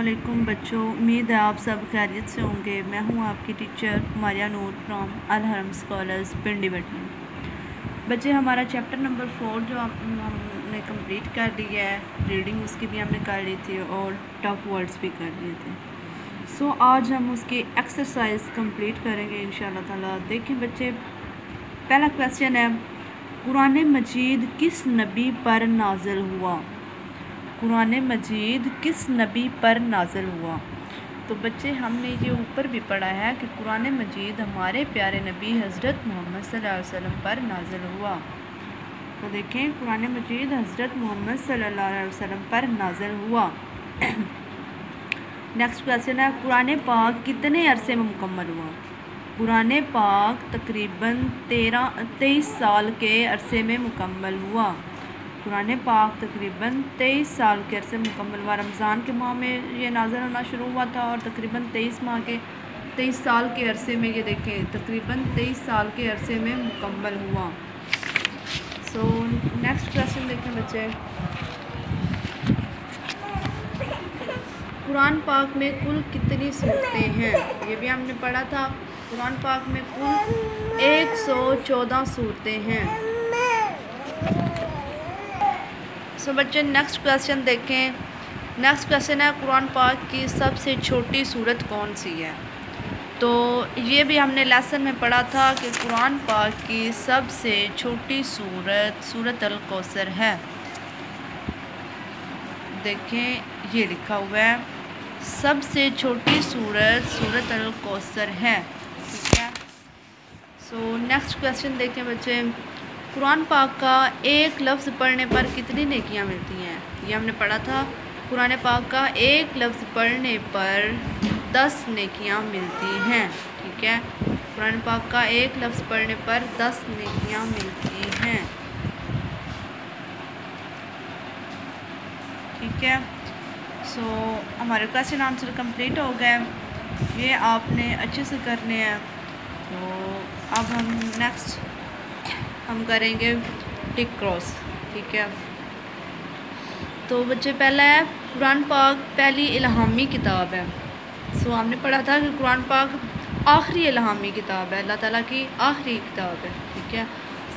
वालेकुम बच्चों, उम्मीद है आप सब खैरियत से होंगे। मैं हूं आपकी टीचर मारिया नूर फ्रॉम अल हरम स्कॉलर्स पिंडी बटन। बच्चे, हमारा चैप्टर नंबर 4 जो हमने कंप्लीट कर लिया है, रीडिंग उसकी भी हमने कर ली थी और टफ वर्ड्स भी कर लिए थे। सो आज हम उसकी एक्सरसाइज कंप्लीट करेंगे इंशाल्लाह ताला। देखें बच्चे, पहला क्वेश्चन है, कुरान मजीद किस नबी पर नाज़िल हुआ? कुरान मजीद किस नबी पर नाज़िल हुआ? तो बच्चे, हमने ये ऊपर भी पढ़ा है कि कुरान मजीद हमारे प्यारे नबी हज़रत मोहम्मद सल्लल्लाहु अलैहि वसल्लम पर नाज़िल हुआ। तो देखें, कुरान मजीद हज़रत मोहम्मद सल्लल्लाहु अलैहि वसल्लम पर नाज़िल हुआ। नेक्स्ट क्वेश्चन है, कुरान पाक कितने अरसे में मुकम्मल हुआ? कुरान पाक तकरीबन 23 साल के अरसे में मुकम्मल हुआ। कुरान पाक तकरीबन 23 साल के अरसे मुकम्मल हुआ। रमज़ान के माह में ये नाज़िल होना शुरू हुआ था और तकरीबन 23 साल के अरसे में, ये देखें, तकरीबन 23 साल के अरसे में मुकम्मल हुआ। सो नेक्स्ट क्वेश्चन देखें बच्चे, कुरान पाक में कुल कितनी सूरतें हैं? ये भी हमने पढ़ा था। कुरान पाक में कुल 114 सूरतें हैं। सो बच्चे, नेक्स्ट क्वेश्चन देखें। नेक्स्ट क्वेश्चन है, कुरान पाक की सबसे छोटी सूरत कौन सी है? तो ये भी हमने लेसन में पढ़ा था कि कुरान पाक की सबसे छोटी सूरत सूरत अल कौसर है। देखें, ये लिखा हुआ है, सबसे छोटी सूरत सूरत अल कौसर है। ठीक है। सो नेक्स्ट क्वेश्चन देखें बच्चे, कुरान पाक का एक लफ्ज़ पढ़ने पर कितनी नेकियां मिलती हैं? ये हमने पढ़ा था। कुरान पाक का एक लफ्ज़ पढ़ने पर 10 नेकियां मिलती हैं। ठीक है। कुरान पाक का एक लफ्ज़ पढ़ने पर 10 नेकियां मिलती हैं। ठीक है। सो हमारे क्वेश्चन आंसर कंप्लीट हो गए। ये आपने अच्छे से करने हैं। तो अब हम करेंगे टिक क्रॉस। ठीक है। तो बच्चे, पहला है, कुरान पाक पहली इल्हामी किताब है। सो हमने पढ़ा था कि कुरान पाक आखिरी इल्हामी किताब है, अल्लाह ताला की आखिरी किताब है। ठीक है।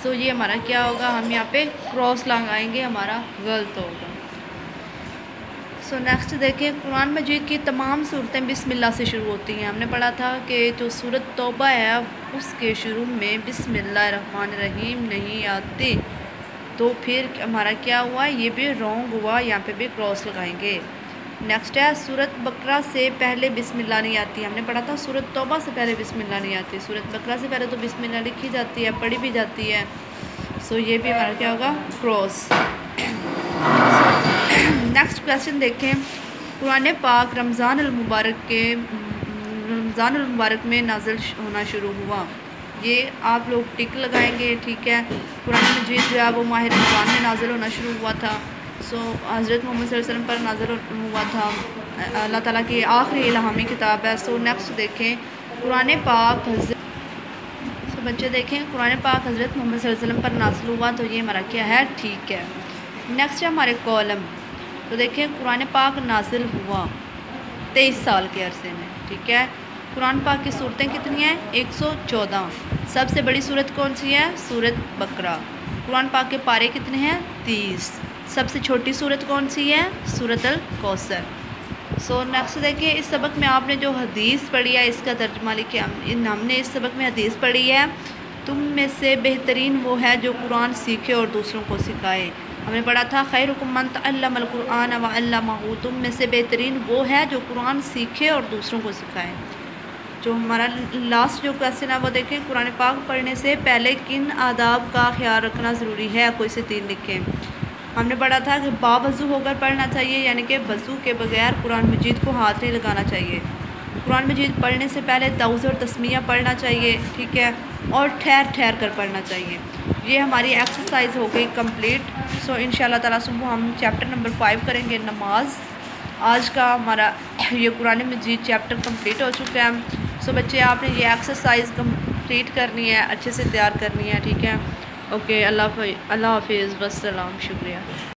सो ये हमारा क्या होगा, हम यहाँ पे क्रॉस लगाएंगे, हमारा गलत होगा। सो नेक्स्ट देखें, कुरान मजीद की तमाम सूरतें बिस्मिल्लाह से शुरू होती हैं। हमने पढ़ा था कि जो सूरत तौबा है उसके शुरू में बिस्मिल्लाहिर्रहमानिर्रहीम नहीं आती। तो फिर हमारा क्या हुआ, ये भी रॉन्ग हुआ, यहाँ पे भी क्रॉस लगाएंगे। नेक्स्ट है, सूरत बकरा से पहले बिस्मिल्लाह नहीं आती। हमने पढ़ा था सूरत तौबा से पहले बिस्मिल्लाह नहीं आती। सूरत बकरा से पहले तो बिस्मिल्लाह लिखी जाती है, पढ़ी भी जाती है। सो ये भी हमारा क्या होगा, क्रॉस। नेक्स्ट क्वेश्चन देखें, कुरान पाक रमज़ान अल मुबारक में नाज़िल होना शुरू हुआ। ये आप लोग टिक लगाएंगे। ठीक है। कुरान मजीद जो है वो माह रमज़ान में नाज़िल होना शुरू हुआ था। सो हज़रत मोहम्मद सल्लल्लाहु अलैहि वसल्लम पर नाज़िल हुआ था, अल्लाह ताला की आखिरी इल्हामी किताब है। सो नेक्स्ट देखें, कुरान पाक बच्चे देखें, कुरान पाक हज़रत मोहम्मद सल्लल्लाहु अलैहि वसल्लम पर नाज़िल हुआ। तो ये हमारा क्या है, ठीक है। नेक्स्ट है हमारे कॉलम। तो देखें, कुरान पाक नाज़िल हुआ 23 साल के अरसे में। ठीक है। कुरान पाक की सूरतें कितनी हैं, 114। सबसे बड़ी सूरत कौन सी है, सूरत बकरा। कुरान पाक के पारे कितने हैं, 30। सबसे छोटी सूरत कौन सी है, सूरत अल कौसर। सो नेक्स्ट देखिए, इस सबक में आपने जो हदीस पढ़ी है इसका तर्जुमा लिखिए। हमने इस सबक में हदीस पढ़ी है, तुम में से बेहतरीन वो है जो कुरान सीखे और दूसरों को सिखाए। हमने पढ़ा था, खैरुकुम मन तअल्लमल कुरआन व अल्लमहु, तुम में से बेहतरीन वो है जो कुरान सीखे और दूसरों को सिखाए। जो हमारा लास्ट जो क्वेश्चन है वो देखें, कुरान पाक पढ़ने से पहले किन आदाब का ख्याल रखना ज़रूरी है, कोई से 3 लिखें। हमने पढ़ा था कि बावज़ू होकर पढ़ना चाहिए, यानी कि वज़ू के बगैर कुरान मजीद को हाथ नहीं लगाना चाहिए। कुरान मजीद पढ़ने से पहले तौज़ और तस्मीया पढ़ना चाहिए। ठीक है। और ठहर ठहर कर पढ़ना चाहिए। ये हमारी एक्सरसाइज हो गई कंप्लीट। सो इंशाल्लाह ताला सुबह हम चैप्टर नंबर 5 करेंगे, नमाज। आज का हमारा ये कुरान मजीद चैप्टर कंप्लीट हो चुका है। सो बच्चे, आपने ये एक्सरसाइज कंप्लीट करनी है, अच्छे से तैयार करनी है। ठीक है। ओके, अल्लाह हाफिज़, वस्सलाम, शुक्रिया।